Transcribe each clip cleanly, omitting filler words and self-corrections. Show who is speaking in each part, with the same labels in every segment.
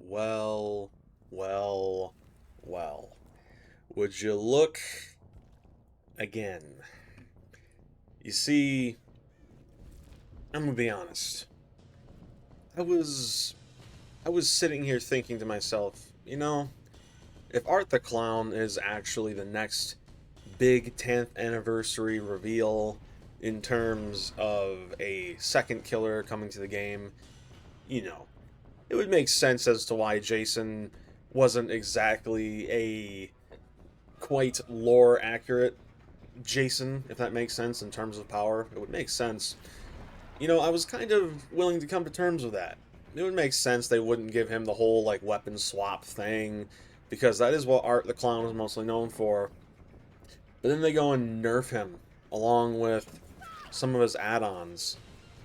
Speaker 1: Well, well, well. Would you look again? You see, I'm gonna be honest. I was I was sitting here thinking to myself, if Art the Clown is actually the next big 10th anniversary reveal in terms of a second killer coming to the game, you know, it would make sense as to why Jason wasn't exactly a quite lore accurate Jason, if that makes sense in terms of power. It would make sense. I was kind of willing to come to terms with that. It would make sense they wouldn't give him the whole like weapon swap thing because that is what Art the Clown is mostly known for. But then they go and nerf him along with some of his add-ons.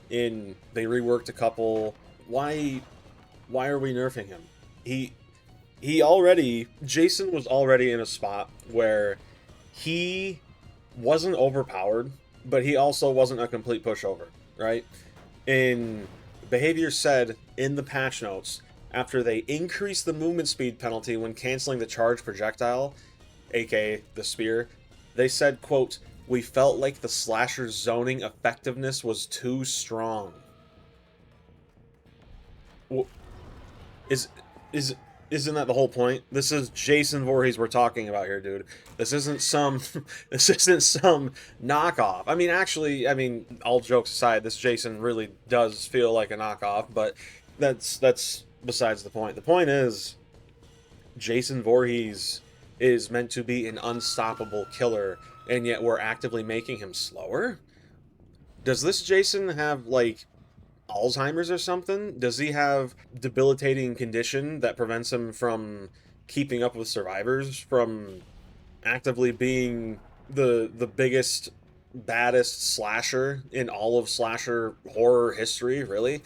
Speaker 1: They reworked a couple. Why are we nerfing him? He Jason was already in a spot where he wasn't overpowered, but he also wasn't a complete pushover, right? And Behavior said in the patch notes, after they increased the movement speed penalty when canceling the charge projectile, aka the spear, they said, quote, "We felt like the slasher's zoning effectiveness was too strong." Is is isn't that the whole point? This is Jason Voorhees we're talking about here, dude. This isn't some this isn't some knockoff. I mean, all jokes aside, this Jason really does feel like a knockoff, but that's besides the point. The point is Jason Voorhees is meant to be an unstoppable killer, and yet we're actively making him slower? Does this Jason have like Alzheimer's or something? Does he have debilitating condition that prevents him from keeping up with survivors, from actively being the biggest, baddest slasher in all of slasher horror history, really?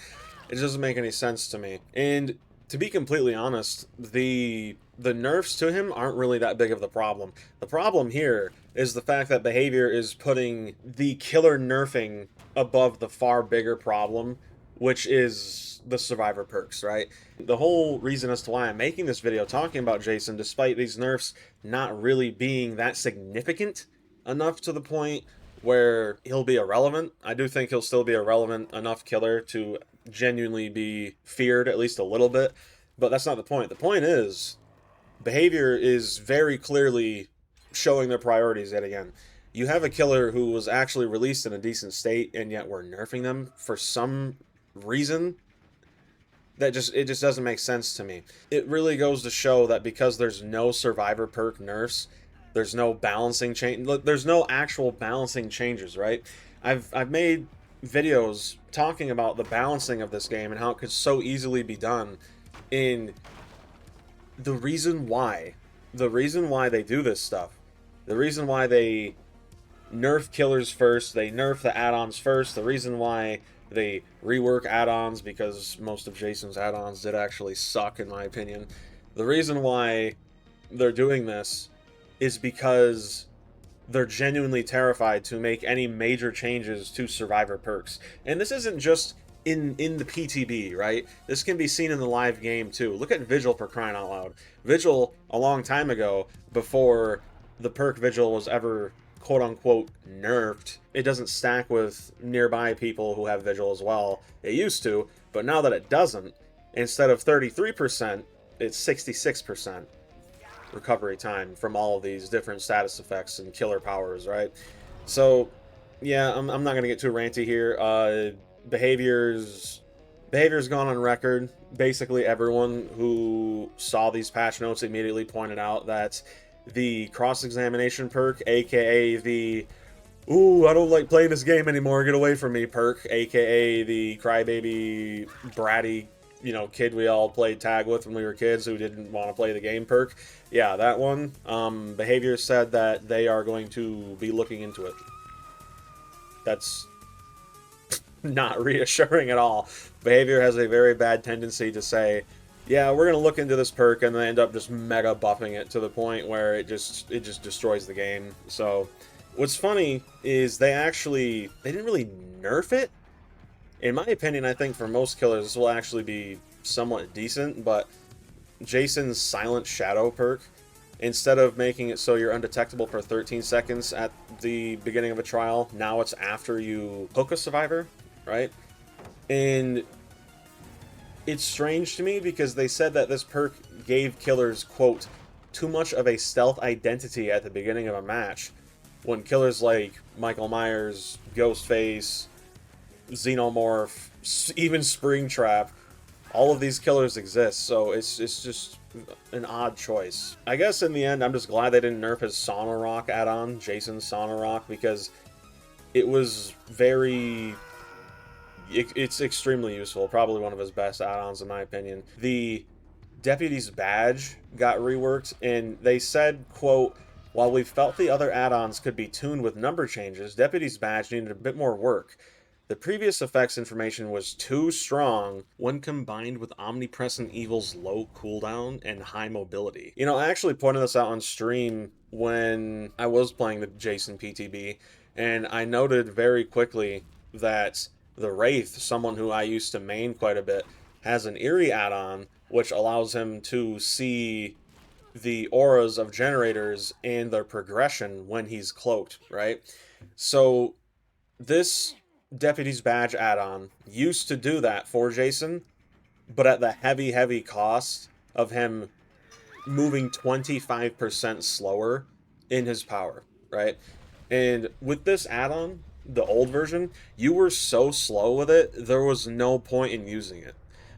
Speaker 1: It doesn't make any sense to me. And to be completely honest, the nerfs to him aren't really that big of the problem. The problem here is the fact that Behavior is putting the killer nerfing above the far bigger problem, which is the survivor perks, right? The whole reason as to why I'm making this video talking about Jason, despite these nerfs not really being that significant enough to the point where he'll be irrelevant. I do think he'll still be a relevant enough killer to genuinely be feared at least a little bit, but that's not the point. The point is, Behavior is very clearly showing their priorities yet again. You have a killer who was actually released in a decent state, and yet we're nerfing them for some reason it just doesn't make sense to me. It really goes to show that because there's no survivor perk nerfs, there's no balancing change. There's no actual balancing changes, right? I've made videos talking about the balancing of this game and how it could so easily be done. In the reason why they do this stuff, the reason why they nerf killers first, they nerf the add-ons first, the reason why they rework add-ons, because most of Jason's add-ons did actually suck in my opinion. The reason why they're doing this is because they're genuinely terrified to make any major changes to survivor perks. And this isn't just in the PTB, right? This can be seen in the live game too. Look at Vigil, for crying out loud. Vigil, a long time ago, before the perk Vigil was ever quote-unquote nerfed, it doesn't stack with nearby people who have Vigil as well. It used to, but now that it doesn't, instead of 33%, it's 66% recovery time from all of these different status effects and killer powers, right? So, yeah, I'm not going to get too ranty here. Behavior's gone on record. Basically, everyone who saw these patch notes immediately pointed out that the cross-examination perk, aka the "ooh, I don't like playing this game anymore, get away from me" perk, aka the crybaby, bratty, kid we all played tag with when we were kids who didn't want to play the game perk. Yeah, that one. Behavior said that they are going to be looking into it. That's not reassuring at all. Behavior has a very bad tendency to say, yeah, we're going to look into this perk, and then end up just mega buffing it to the point where it just destroys the game. So what's funny is they didn't really nerf it. In my opinion, I think for most killers this will actually be somewhat decent, but Jason's Silent Shadow perk, instead of making it so you're undetectable for 13 seconds at the beginning of a trial, now it's after you hook a survivor, right? And it's strange to me because they said that this perk gave killers, quote, too much of a stealth identity at the beginning of a match, when killers like Michael Myers, Ghostface, Xenomorph, even Springtrap, all of these killers exist, so it's just an odd choice. I guess in the end, I'm just glad they didn't nerf his Sauna Rock add-on, Jason's Sauna Rock, because it was very... It's extremely useful, probably one of his best add-ons in my opinion. The Deputies Badge got reworked, and they said, quote, while we felt the other add-ons could be tuned with number changes, Deputies Badge needed a bit more work. The previous effects information was too strong when combined with Omnipresent Evil's low cooldown and high mobility. You know, I actually pointed this out on stream when I was playing the Jason PTB, and I noted very quickly that the Wraith, someone who I used to main quite a bit, has an Eerie add-on, which allows him to see the auras of generators and their progression when he's cloaked, right? So this Deputies Badge add-on used to do that for Jason, but at the heavy cost of him moving 25% slower in his power, right? And with this add-on, the old version, you were so slow with it, there was no point in using it.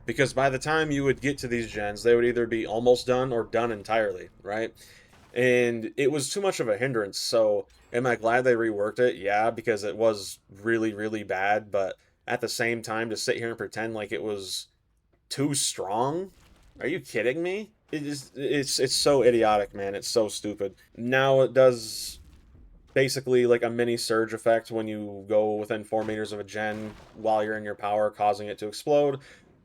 Speaker 1: Because by the time you would get to these gens, they would either be almost done or done entirely, right? And it was too much of a hindrance, so am I glad they reworked it? Yeah, because it was really bad, but at the same time, to sit here and pretend like it was too strong? Are you kidding me? It's so idiotic, man. It's so stupid. Now it does basically like a mini surge effect when you go within 4 meters of a gen while you're in your power, causing it to explode,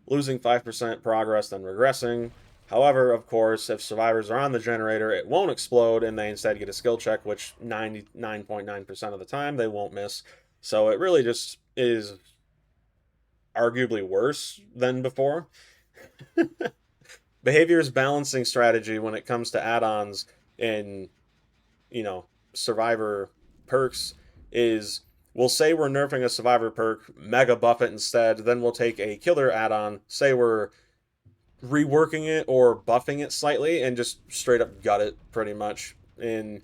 Speaker 1: losing 5% progress, then regressing. However, of course, if survivors are on the generator, it won't explode, and they instead get a skill check, which 99.9% of the time they won't miss. So it really just is arguably worse than before. Behavior's balancing strategy when it comes to add-ons in, you know, survivor perks is, we'll say we're nerfing a survivor perk, mega buff it instead, then we'll take a killer add-on, say we're reworking it or buffing it slightly, and just straight up gut it pretty much. And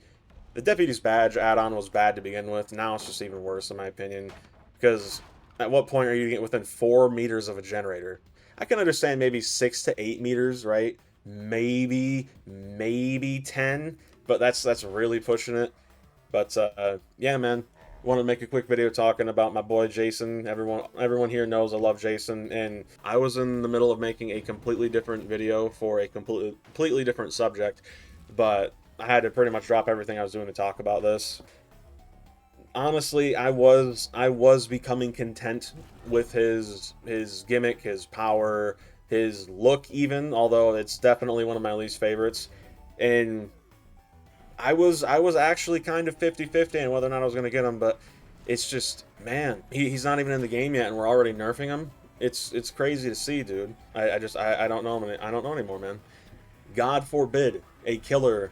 Speaker 1: the Deputies Badge add-on was bad to begin with. Now it's just even worse in my opinion, because at what point are you getting within 4 meters of a generator? I can understand maybe 6 to 8 meters, right? Maybe 10, but that's really pushing it. But yeah, man, want to make a quick video talking about my boy Jason. Everyone here knows I love Jason, and I was in the middle of making a completely different video for a completely different subject, but I had to pretty much drop everything I was doing to talk about this. Honestly, I was becoming content with his gimmick, his power, his look even, although it's definitely one of my least favorites. And I was actually kind of 50-50 on whether or not I was going to get him, but it's just, man, he's not even in the game yet and we're already nerfing him. It's crazy to see, dude. I don't know him. I don't know anymore, man. God forbid a killer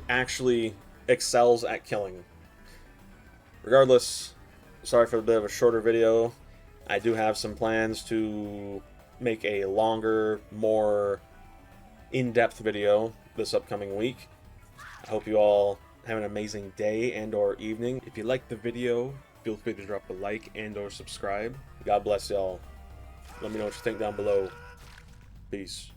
Speaker 1: actually excels at killing. Regardless, sorry for a bit of a shorter video. I do have some plans to make a longer, more in-depth video this upcoming week. I hope you all have an amazing day and or evening. If you liked the video, feel free to drop a like and or subscribe. God bless y'all. Let me know what you think down below. Peace.